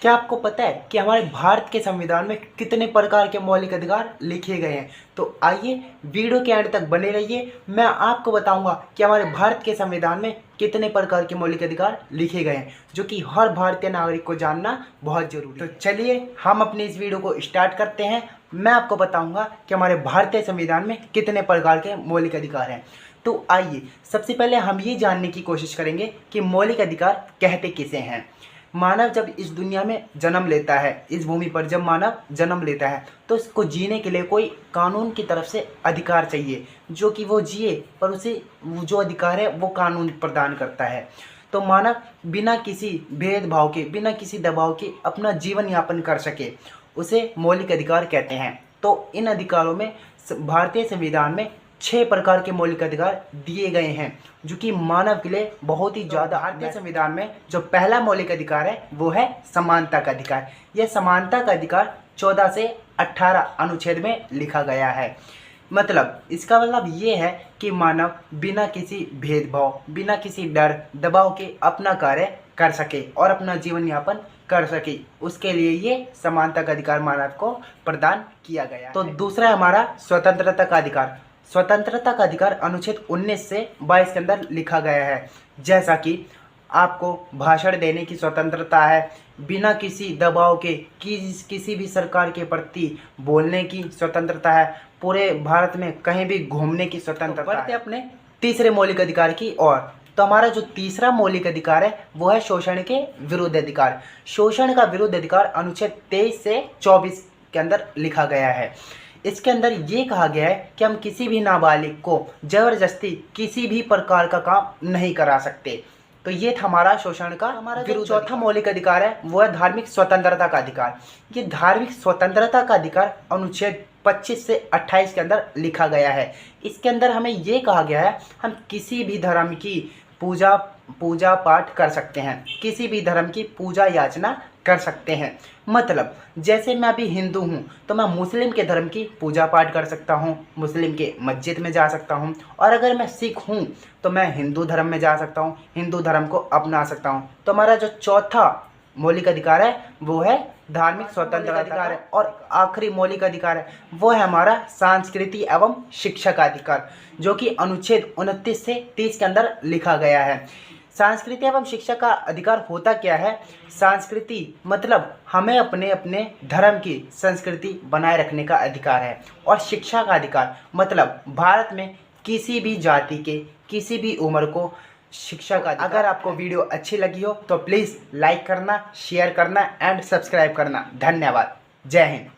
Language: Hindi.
क्या आपको पता है कि हमारे भारत के संविधान में कितने प्रकार के मौलिक अधिकार लिखे गए हैं? तो आइए वीडियो के एंड तक बने रहिए। मैं आपको बताऊंगा कि हमारे भारत के संविधान में कितने प्रकार के मौलिक अधिकार लिखे गए हैं, जो कि हर भारतीय नागरिक को जानना बहुत जरूरी है। तो चलिए हम अपनी इस वीडियो को स्टार्ट करते हैं। मैं आपको बताऊंगा कि हमारे भारतीय संविधान में कितने प्रकार के मौलिक अधिकार हैं। तो आइए सबसे पहले हम ये जानने की कोशिश करेंगे कि मौलिक अधिकार कहते किसे हैं। मानव जब इस दुनिया में जन्म लेता है, इस भूमि पर जब मानव जन्म लेता है तो उसको जीने के लिए कोई कानून की तरफ से अधिकार चाहिए, जो कि वो जिए, पर उसे जो अधिकार है वो कानून प्रदान करता है। तो मानव बिना किसी भेदभाव के, बिना किसी दबाव के अपना जीवन यापन कर सके, उसे मौलिक अधिकार कहते हैं। तो इन अधिकारों में भारतीय संविधान में 6 प्रकार के मौलिक अधिकार दिए गए हैं, जो कि मानव के लिए बहुत ही ज़्यादा। भारतीय संविधान में जो पहला मौलिक अधिकार है वो है समानता का अधिकार। यह समानता का अधिकार 14 से 18 अनुच्छेद में लिखा गया है। मतलब इसका मतलब ये है कि मानव बिना किसी भेदभाव, बिना किसी डर दबाव के अपना कार्य कर सके और अपना जीवन यापन कर सके, उसके लिए ये समानता का अधिकार मानव को प्रदान किया गया है। तो दूसरा है हमारा स्वतंत्रता का अधिकार। स्वतंत्रता का अधिकार अनुच्छेद 19 से 22 के अंदर लिखा गया है, जैसा कि आपको भाषण देने की स्वतंत्रता है, बिना किसी दबाव के किसी भी सरकार के प्रति बोलने की स्वतंत्रता है, पूरे भारत में कहीं भी घूमने की स्वतंत्रता है। अपने तीसरे मौलिक अधिकार की ओर, तो हमारा जो तीसरा मौलिक अधिकार है वो है शोषण के विरुद्ध अधिकार। शोषण का विरुद्ध अधिकार अनुच्छेद 23 से 24 के अंदर लिखा गया है। इसके अंदर ये कहा गया है कि हम किसी भी नाबालिग को जबरदस्ती किसी भी प्रकार का काम नहीं करा सकते। तो ये था हमारा शोषण का। हमारा जो चौथा मौलिक अधिकार है वो है धार्मिक स्वतंत्रता का अधिकार। ये धार्मिक स्वतंत्रता का अधिकार अनुच्छेद 25 से 28 के अंदर लिखा गया है। इसके अंदर हमें ये कहा गया है हम किसी भी धर्म की पूजा पाठ कर सकते हैं, किसी भी धर्म की पूजा याचना कर सकते हैं। मतलब जैसे मैं अभी हिंदू हूँ तो मैं मुस्लिम के धर्म की पूजा पाठ कर सकता हूँ, मुस्लिम के मस्जिद में जा सकता हूँ। और अगर मैं सिख हूँ तो मैं हिंदू धर्म में जा सकता हूँ, हिंदू धर्म को अपना सकता हूँ। तो हमारा जो चौथा मौलिक अधिकार है वो है धार्मिक स्वतंत्रता अधिकार है। और आखिरी मौलिक अधिकार है वो है हमारा संस्कृति एवं शिक्षा का अधिकार, जो कि अनुच्छेद 29 से 30 के अंदर लिखा गया है। संस्कृति एवं शिक्षा का अधिकार होता क्या है? संस्कृति मतलब हमें अपने अपने धर्म की संस्कृति बनाए रखने का अधिकार है। और शिक्षा का अधिकार मतलब भारत में किसी भी जाति के, किसी भी उम्र को शिक्षा का। अगर आपको वीडियो अच्छी लगी हो तो प्लीज़ लाइक करना, शेयर करना एंड सब्सक्राइब करना। धन्यवाद। जय हिंद।